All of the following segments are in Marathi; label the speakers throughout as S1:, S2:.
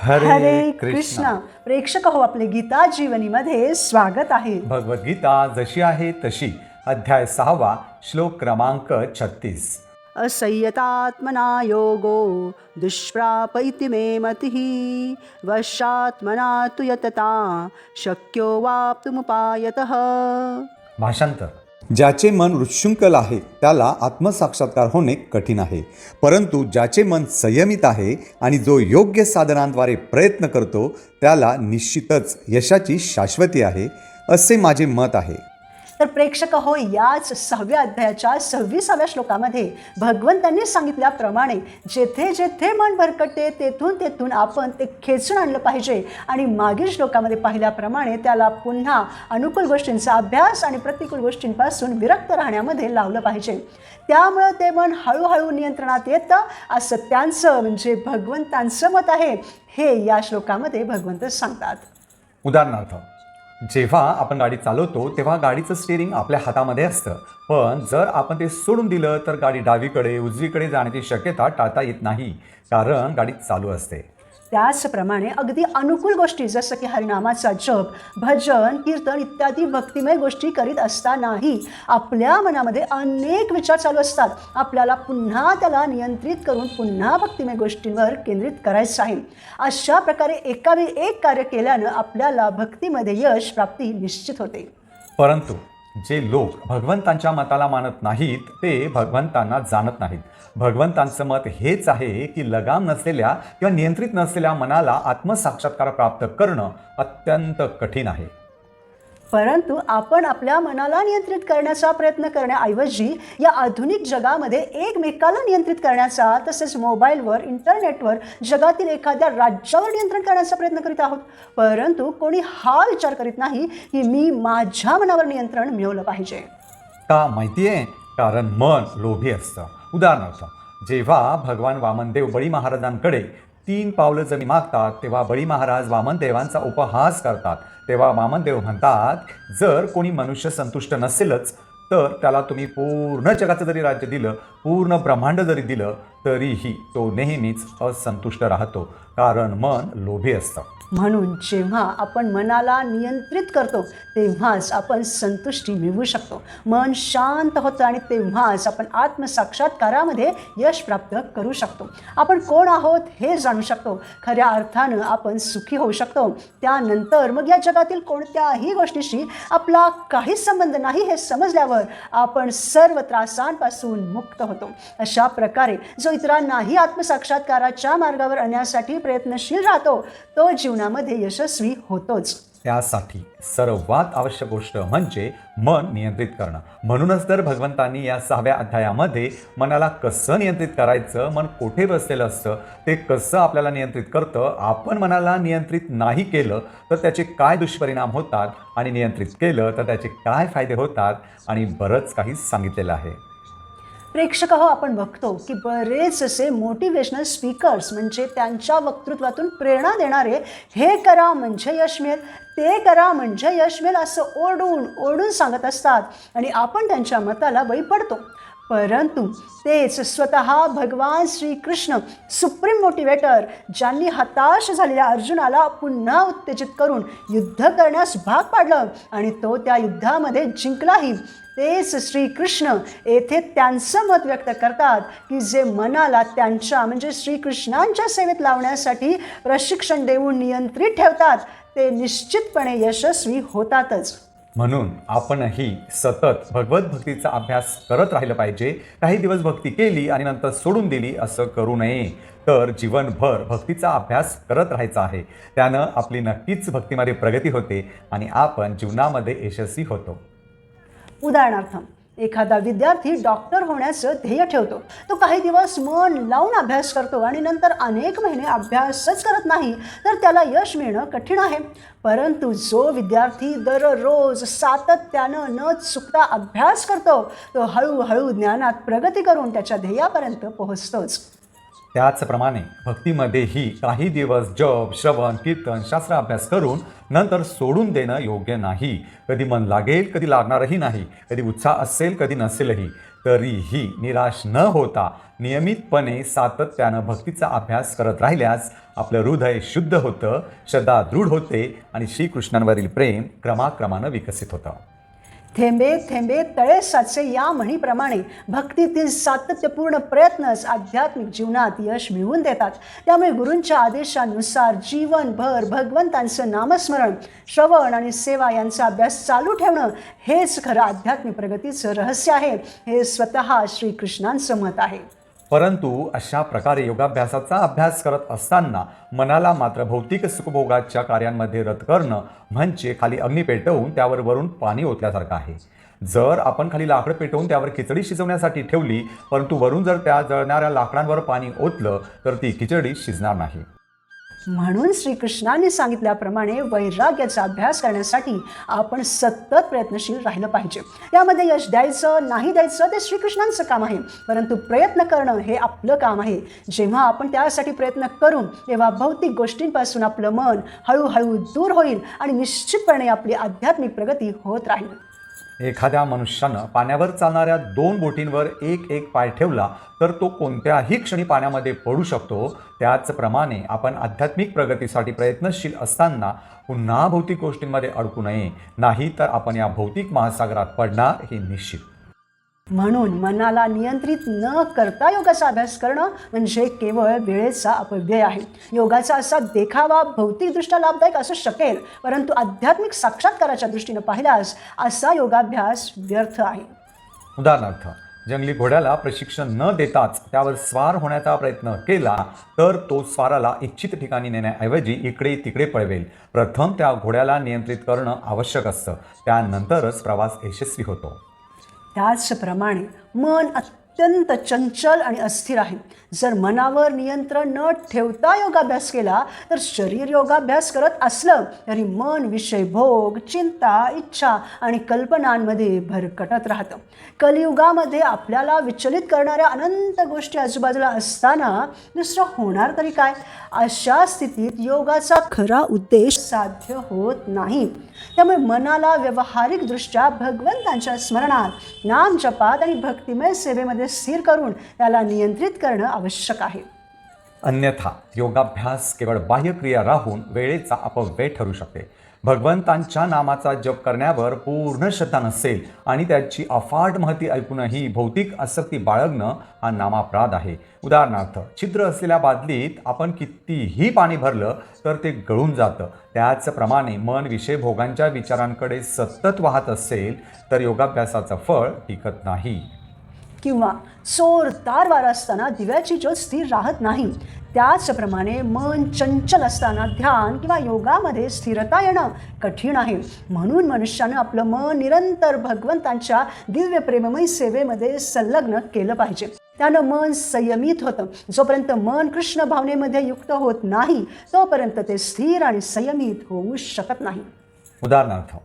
S1: हरे कृष्ण. प्रेक्षक हो, आपले गीता जीवनीमध्ये स्वागत आहे.
S2: भगवद्गीता जशी आहे तशी, अध्याय 6, श्लोक क्रमांक 36.
S1: असंयतात्मना योगो दुष्प्राप इति मे मतिः वशात्मना तु यतता शक्यो वाप्तुमुपायतः.
S2: भाषांतर. ज्याचे मन उच्छृंखल आहे त्याला आत्मसाक्षात्कार होणे कठीण आहे, परंतु ज्याचे मन संयमित आहे आणि जो योग्य साधनांद्वारे प्रयत्न करतो त्याला निश्चितच यशाची शाश्वती आहे, असे माझे मत आहे.
S1: तर प्रेक्षक हो, याच 6व्या अध्यायाच्या 26व्या श्लोकामध्ये भगवंतांनी सांगितल्याप्रमाणे जेथे जेथे मन भरकटते तेथून तेथून आपण ते खेचून आणलं पाहिजे आणि मागील श्लोकामध्ये पाहिल्याप्रमाणे त्याला पुन्हा अनुकूल गोष्टींचा अभ्यास आणि प्रतिकूल गोष्टींपासून विरक्त राहण्यामध्ये लावलं पाहिजे. त्यामुळं ते मन हळूहळू नियंत्रणात येतं, असं त्यांचं म्हणजे भगवंतांचं मत आहे. हे या श्लोकामध्ये भगवंत सांगतात.
S2: उदाहरणार्थ, जेव्हा आपण गाडी चालवतो तेव्हा गाडीचं स्टिअरिंग आपल्या हातामध्ये असतं, पण जर आपण ते सोडून दिलं तर गाडी डावीकडे उजवीकडे जाण्याची शक्यता टाळता येत नाही, कारण गाडी चालू असते.
S1: त्याचप्रमाणे अगदी अनुकूल गोष्टी जसं की हरिनामाचा जप, भजन, कीर्तन इत्यादी भक्तिमय गोष्टी करीत असतानाही आपल्या मनामध्ये अनेक विचार चालू असतात. आपल्याला पुन्हा त्याला नियंत्रित करून पुन्हा भक्तिमय गोष्टींवर केंद्रित करायचं आहे. अशा प्रकारे एकावेळी एक कार्य केल्यानं आपल्याला भक्तीमध्ये यश प्राप्ती निश्चित होते.
S2: परंतु जे लोक भगवंतांच्या मताला मानत नाहीत ते भगवंतांना जाणत नाहीत. भगवंतांचं मत हेच आहे की लगाम नसलेल्या किंवा नियंत्रित नसलेल्या मनाला आत्मसाक्षात्कार प्राप्त करणं अत्यंत कठीण आहे.
S1: परंतु आपण आपल्या मनाला नियंत्रित करण्याचा प्रयत्न करण्याऐवजी या आधुनिक जगामध्ये एकमेकाला नियंत्रित करण्याचा, तसेच मोबाईलवर, इंटरनेटवर, जगातील एखाद्या राज्यावर नियंत्रण करण्याचा प्रयत्न करीत आहोत. परंतु कोणी हा विचार करीत नाही की मी माझ्या मनावर नियंत्रण मिळवलं पाहिजे.
S2: का माहिती आहे? कारण मन लोभी असतं. उदाहरणार्थ, जेव्हा भगवान वामनदेव बळी महाराजांकडे 3 पावलं जमीन मागतात तेव्हा बळी महाराज वामनदेवांचा उपहास करतात. तेव्हा वामनदेव म्हणतात, जर कोणी मनुष्य संतुष्ट नसेलच तर त्याला तुम्ही पूर्ण जगाचं जरी राज्य दिलं, पूर्ण ब्रह्मांड जरी दिलं, तरीही तो नेहमीच असंतुष्ट राहतो, कारण मन लोभी असतं.
S1: म्हणून जेव्हा आपण मनाला नियंत्रित करतो तेव्हाच आपण संतुष्टी मिळवू शकतो. मन शांत होतं आणि तेव्हाच आपण आत्मसाक्षात्कारामध्ये यश प्राप्त करू शकतो. आपण कोण आहोत हे जाणू शकतो. खऱ्या अर्थानं आपण सुखी होऊ शकतो. त्यानंतर मग या जगातील कोणत्याही गोष्टीशी आपला काहीच संबंध नाही हे समजल्यावर आपण सर्व त्रासांपासून मुक्त होतो. अशा प्रकारे जो इतरांनाही आत्मसाक्षात्काराच्या मार्गावर आणण्यासाठी प्रयत्नशील राहतो तो जीवनामध्ये यशस्वी होतोच.
S2: त्यासाठी सर्वात आवश्यक गोष्ट म्हणजे मन नियंत्रित करणं. म्हणूनच तर भगवंतांनी या 6व्या अध्यायामध्ये मनाला कसं नियंत्रित करायचं, मन कोठे बसलेलं असतं, ते कसं आपल्याला नियंत्रित करतं, आपण मनाला नियंत्रित नाही केलं तर त्याचे काय दुष्परिणाम होतात आणि नियंत्रित केलं तर त्याचे काय फायदे होतात आणि बरंच काही सांगितलेलं आहे.
S1: प्रेक्षक हो, आपण बघतो की बरेच असे मोटिवेशनल स्पीकर्स म्हणजे त्यांच्या वक्तृत्वातून प्रेरणा देणारे, हे करा म्हणजे यश मिळेल, ते करा म्हणजे यश मिळेल असं ओरडून ओरडून सांगत असतात आणि आपण त्यांच्या मताला बळी पडतो. परंतु तेच स्वतः भगवान श्रीकृष्ण, सुप्रीम मोटिवेटर, ज्यांनी हताश झालेल्या अर्जुनाला पुन्हा उत्तेजित करून युद्ध करण्यास भाग पाडलं आणि तो त्या युद्धामध्ये जिंकलाही, तेच श्रीकृष्ण येथे त्यांचं मत व्यक्त करतात की जे मनाला त्यांच्या म्हणजे श्रीकृष्णांच्या सेवेत लावण्यासाठी प्रशिक्षण देऊन नियंत्रित ठेवतात ते निश्चितपणे यशस्वी होतातच.
S2: म्हणून आपणही सतत भगवत भक्तीचा अभ्यास करत राहिलं पाहिजे. काही दिवस भक्ती केली आणि नंतर सोडून दिली असं करू नये, तर जीवनभर भक्तीचा अभ्यास करत राहायचा आहे. त्यानं आपली नक्कीच भक्तीमध्ये प्रगती होते आणि आपण जीवनामध्ये यशस्वी होतो.
S1: उदाहरणार्थ, एखादा विद्यार्थी डॉक्टर होण्याचं ध्येय ठेवतो. तो काही दिवस मन लावून अभ्यास करतो आणि नंतर अनेक महिने अभ्यासच करत नाही तर त्याला यश मिळणं कठीण आहे. परंतु जो विद्यार्थी दररोज सातत्यानं न चुकता अभ्यास करतो तो हळूहळू ज्ञानात प्रगती करून त्याच्या ध्येयापर्यंत पोहोचतोच.
S2: त्याचप्रमाणे भक्तीमध्येही काही दिवस जप, श्रवण, कीर्तन, शास्त्र अभ्यास करून नंतर सोडून देणं योग्य नाही. कधी मन लागेल, कधी लागणारही नाही, कधी उत्साह असेल, कधी नसेलही. तरीही निराश न होता नियमितपणे सातत्यानं भक्तीचा अभ्यास करत राहिल्यास आपलं हृदय शुद्ध होतं, श्रद्धा दृढ होते आणि श्रीकृष्णांवरील प्रेम क्रमाक्रमानं विकसित होतं.
S1: थेंबे थेंबे तळे साचे या म्हणीप्रमाणे भक्तीतील सातत्यपूर्ण प्रयत्नच आध्यात्मिक जीवनात यश मिळवून देतात. त्यामुळे गुरूंच्या आदेशानुसार जीवनभर भगवंतांचं नामस्मरण, श्रवण आणि सेवा यांचा अभ्यास चालू ठेवणं हेच खरं आध्यात्मिक प्रगतीचं रहस्य आहे, हे स्वतः श्रीकृष्णांचं मत आहे.
S2: परंतु अशा प्रकारे योगाभ्यासाचा अभ्यास करत असताना मनाला मात्र भौतिक सुखभोगाच्या कार्यांमध्ये रत करणं म्हणजे खाली अग्नी पेटवून त्यावर वरून पाणी ओतल्यासारखं आहे. जर आपण खाली लाकडं पेटवून त्यावर खिचडी शिजवण्यासाठी ठेवली, परंतु वरून जर त्या जळणाऱ्या लाकडांवर पाणी ओतलं तर ती खिचडी शिजणार नाही.
S1: म्हणून श्रीकृष्णांनी सांगितल्याप्रमाणे वैराग्याचा अभ्यास करण्यासाठी आपण सतत प्रयत्नशील राहिलं पाहिजे. यामध्ये यश द्यायचं नाही द्यायचं ते श्रीकृष्णांचं काम आहे, परंतु प्रयत्न करणं हे आपलं काम आहे. जेव्हा आपण त्यासाठी प्रयत्न करू तेव्हा भौतिक गोष्टींपासून आपलं मन हळूहळू दूर होईल आणि निश्चितपणे आपली आध्यात्मिक प्रगती होत राहील.
S2: एखाद्या मनुष्यानं पाण्यावर चालणाऱ्या 2 बोटींवर एक एक पाय ठेवला तर तो कोणत्याही क्षणी पाण्यामध्ये पडू शकतो. त्याचप्रमाणे आपण आध्यात्मिक प्रगतीसाठी प्रयत्नशील असताना पुन्हा भौतिक गोष्टींमध्ये अडकू नये, नाही तर आपण या भौतिक महासागरात पडणार हे निश्चित.
S1: म्हणून मनाला नियंत्रित न करता योगाचा अभ्यास करणं म्हणजे केवळ वेळेचा अपव्यय आहे. योगाचा असा देखावा भौतिकदृष्ट्या लाभदायक असू शकेल, परंतु आध्यात्मिक साक्षात्काराच्या दृष्टीनं पाहिल्यास असा योगाभ्यास व्यर्थ आहे.
S2: उदाहरणार्थ, जंगली घोड्याला प्रशिक्षण न देताच त्यावर स्वार होण्याचा प्रयत्न केला तर तो स्वाराला इच्छित ठिकाणी नेण्याऐवजी इकडे तिकडे पळवेल. प्रथम त्या घोड्याला नियंत्रित करणं आवश्यक असतं, त्यानंतरच प्रवास यशस्वी होतो.
S1: त्याचप्रमाणे मन अत्यंत चंचल आणि अस्थिर आहे. जर मनावर नियंत्रण न ठेवता योगाभ्यास केला तर शरीर योगाभ्यास करत असलं तरी मन विषयभोग, चिंता, इच्छा आणि कल्पनांमध्ये भरकटत राहतं. कलियुगामध्ये आपल्याला विचलित करणाऱ्या अनंत गोष्टी आजूबाजूला असताना दुसरं होणार तरी काय? अशा स्थितीत योगाचा खरा उद्देश साध्य होत नाही. त्यामुळे मनाला व्यावहारिकदृष्ट्या भगवंतांच्या स्मरणात, नामजपात आणि भक्तिमय सेवेमध्ये स्थिर करून त्याला नियंत्रित करणं आवश्यक आहे.
S2: अन्यथा योगाभ्यास केवळ बाह्यक्रिया राहून वेळेचा अपव्यय ठरू शकते. भगवंतांच्या नामाचा जप करण्यावर पूर्ण श्रद्धा नसेल आणि त्याची अफाट महती ऐकूनही भौतिक आसक्ती बाळगणं हा नामापराध आहे. उदाहरणार्थ, छिद्र असलेल्या बादलीत आपण कितीही पाणी भरलं तर ते गळून जातं. त्याचप्रमाणे मन विषयभोगांच्या विचारांकडे सतत वाहत असेल तर योगाभ्यासाचं फळ टिकत नाही.
S1: किंवा जोरदार वारा असताना दिव्याची ज्योत स्थिर राहत नाही. त्याचप्रमाणे मन चंचल असताना ध्यान किंवा योगामध्ये स्थिरता येणं कठीण आहे. म्हणून मनुष्यानं आपलं मन निरंतर भगवंतांच्या दिव्य प्रेममयी सेवेमध्ये संलग्न केलं पाहिजे. त्यानं मन संयमित होतं. जोपर्यंत मन कृष्ण भावनेमध्ये युक्त होत नाही तोपर्यंत ते स्थिर आणि संयमित होऊ शकत नाही.
S2: उदाहरणार्थ,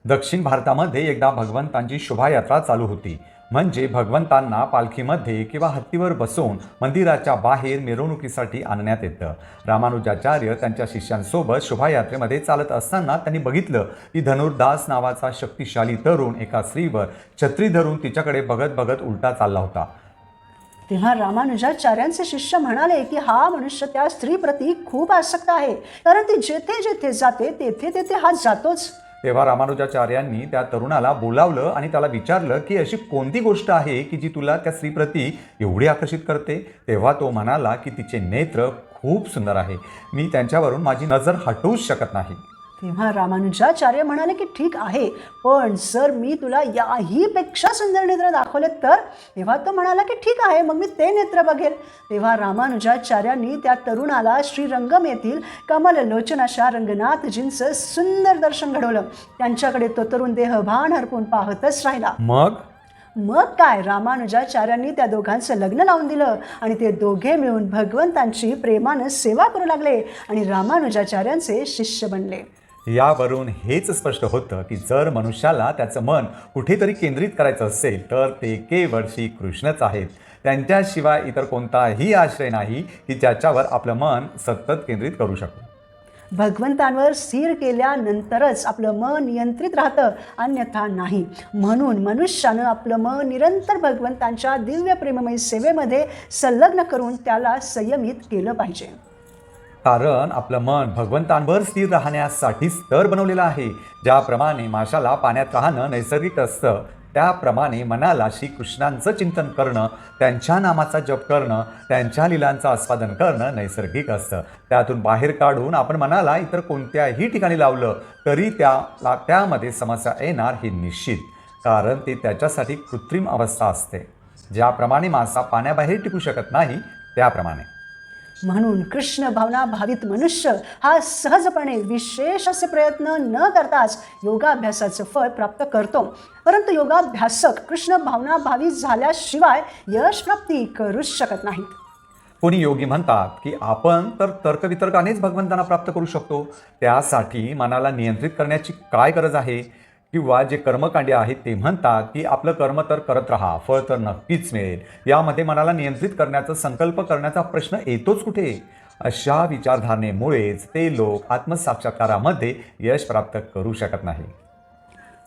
S2: दक्षिण भारतामध्ये एकदा भगवंतांची शोभायात्रा चालू होती. म्हणजे भगवंतांना पालखीमध्ये किंवा हत्तीवर बसवून मंदिराच्या बाहेर मिरवणुकीसाठी आणण्यात येतं. रामानुजाचार्य त्यांच्या शिष्यांसोबत शोभायात्रेमध्ये चालत असताना त्यांनी बघितलं की धनुर्दास नावाचा शक्तिशाली तरुण एका स्त्रीवर छत्री धरून तिच्याकडे बघत बघत उलटा चालला होता.
S1: तेव्हा रामानुजाचार्यांचे शिष्य म्हणाले की हा मनुष्य त्या स्त्रीप्रती खूप आसक्त आहे, कारण ती जेथे जेथे जाते तेथे तेथे हा जातोच.
S2: तेव्हा रामानुजाचार्यांनी त्या तरुणाला बोलावलं आणि त्याला विचारलं की अशी कोणती गोष्ट आहे की जी तुला त्या स्त्रीप्रती एवढी आकर्षित करते. तेव्हा तो म्हणाला की तिचे नेत्र खूप सुंदर आहे, मी त्यांच्यावरून माझी नजर हटवूच शकत नाही.
S1: तेव्हा रामानुजाचार्य म्हणाले की ठीक आहे, पण जर मी तुला याहीपेक्षा सुंदर नेत्र दाखवले तर? तेव्हा तो म्हणाला की ठीक आहे, मग मी ते नेत्र बघेल. तेव्हा रामानुजाचार्यांनी त्या तरुणाला श्रीरंगम येथील कमललोचन अशा रंगनाथजींचं सुंदर दर्शन घडवलं. त्यांच्याकडे तो तरुण देहभान हरपून पाहतच राहिला. मग काय, रामानुजाचार्यांनी त्या दोघांचं लग्न लावून दिलं आणि ते दोघे मिळून भगवंतांची प्रेमानं सेवा करू लागले आणि रामानुजाचार्यांचे शिष्य बनले.
S2: यावरून हेच स्पष्ट होतं की जर मनुष्याला त्याचं मन कुठेतरी केंद्रित करायचं असेल तर ते केवळ श्रीकृष्णच आहेत. त्यांच्याशिवाय इतर कोणताही आश्रय नाही की ज्याच्यावर आपलं मन सतत केंद्रित करू शकतो.
S1: भगवंतांवर स्थिर केल्यानंतरच आपलं मन नियंत्रित राहतं, अन्यथा नाही. म्हणून मनुष्यानं आपलं मन निरंतर भगवंतांच्या दिव्य प्रेममय सेवेमध्ये संलग्न करून त्याला संयमित केलं पाहिजे.
S2: कारण आपलं मन भगवंतांवर स्थिर राहण्यासाठीच तर बनवलेलं आहे. ज्याप्रमाणे माशाला पाण्यात राहणं नैसर्गिक असतं, त्याप्रमाणे मनाला श्रीकृष्णांचं चिंतन करणं, त्यांच्या नामाचा जप करणं, त्यांच्या लीलांचं आस्वादन करणं नैसर्गिक असतं. त्यातून बाहेर काढून आपण मनाला इतर कोणत्याही ठिकाणी लावलं तरी त्यामध्ये समस्या येणार हे निश्चित. कारण ते त्याच्यासाठी कृत्रिम अवस्था असते. ज्याप्रमाणे मासा पाण्याबाहेर टिकू शकत नाही त्याप्रमाणे.
S1: म्हणून कृष्ण भावना भावित मनुष्य हा सहजपणे विशेष असे प्रयत्न न करताच योगाभ्यासाचं फळ प्राप्त करतो. परंतु योगाभ्यासक कृष्ण भावना भावित झाल्याशिवाय यश प्राप्ती करूच शकत नाहीत.
S2: कोणी योगी म्हणतात की आपण तर तर्कवितर्कानेच भगवंतांना प्राप्त करू शकतो. त्यासाठी मनाला नियंत्रित करण्याची काय गरज आहे? किंवा जे कर्मकांडी आहेत ते म्हणतात की आपलं कर्म तर करत राहा, फळ तर नक्कीच मिळेल. यामध्ये मनाला नियंत्रित करण्याचा संकल्प करण्याचा प्रश्न येतोच कुठे? अशा विचारधारणेमुळेच ते लोक आत्मसाक्षात्कारामध्ये यश प्राप्त करू शकत नाही.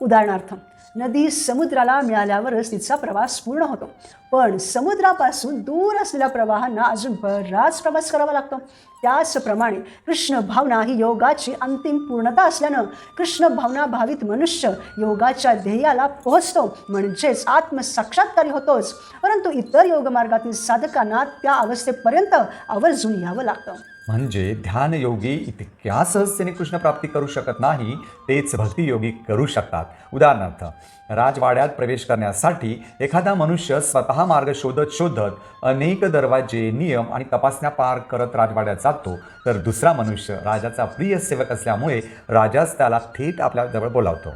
S1: उदाहरणार्थ, नदी समुद्राला मिळाल्यावरच तिचा प्रवास पूर्ण होतो. पण समुद्रापासून दूर असलेल्या प्रवाहांना अजून बराच प्रवास करावा लागतो. त्याचप्रमाणे कृष्ण भावना ही योगाची अंतिम पूर्णता असल्यानं कृष्ण भावना भावित मनुष्य योगाच्या ध्येयाला पोहोचतो, म्हणजेच आत्मसाक्षात्कारी होतोच. परंतु इतर योगमार्गातील साधकांना त्या अवस्थेपर्यंत आवर्जून यावं लागतं.
S2: म्हणजे ध्यानयोगी इतक्या सहजतेने कृष्ण प्राप्ती करू शकत नाही, तेच भक्तियोगी करू शकतात. उदाहरणार्थ, राजवाड्यात प्रवेश करण्यासाठी एखादा मनुष्य स्वतः मार्ग शोधत शोधत अनेक दरवाजे, नियम आणि तपासण्या पार करत राजवाड्यात जातो, तर दुसरा मनुष्य राजाचा प्रिय सेवक असल्यामुळे राजाच त्याला थेट आपल्याजवळ बोलावतो.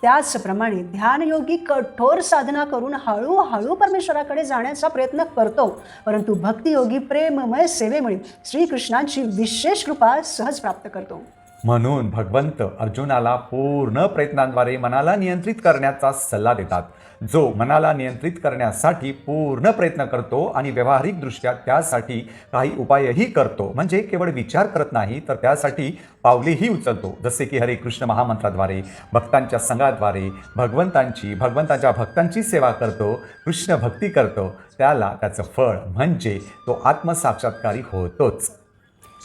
S1: त्याचप्रमाणे ध्यानयोगी कठोर साधना करून हळूहळू परमेश्वराकडे जाण्याचा प्रयत्न करतो. परंतु भक्तियोगी प्रेममय सेवेमुळे श्रीकृष्णांची विशेष कृपा सहज प्राप्त करतो.
S2: म्हणून भगवंत अर्जुनाला पूर्ण प्रयत्नांद्वारे मनाला नियंत्रित करण्याचा सल्ला देतात. जो मनाला नियंत्रित करण्यासाठी पूर्ण प्रयत्न करतो आणि व्यावहारिकदृष्ट्या त्यासाठी काही उपायही करतो, म्हणजे केवळ विचार करत नाही तर त्यासाठी पावलेही उचलतो, जसे की हरे कृष्ण महामंत्राद्वारे, भक्तांच्या संघाद्वारे भगवंतांच्या भक्तांची सेवा करतो, कृष्ण भक्ती करतो, त्याला त्याचं फळ म्हणजे तो आत्मसाक्षात्कारी होतोच.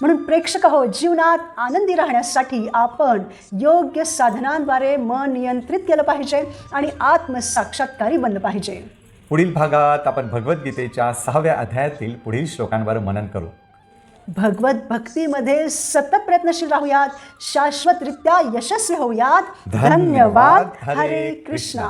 S1: म्हणून प्रेक्षक हो, जीवनात आनंदी राहण्यासाठी आपण योग्य साधनांद्वारे मन नियंत्रित केलं पाहिजे आणि आत्मसाक्षात्कारी बनलं पाहिजे.
S2: पुढील भागात आपण भगवद्गीतेच्या 6व्या अध्यायातील पुढील श्लोकांवर मनन करू.
S1: भगवत भक्तीमध्ये सतत प्रयत्नशील राहूयात, शाश्वतरित्या यशस्वी होऊयात. धन्यवाद. हरे कृष्णा.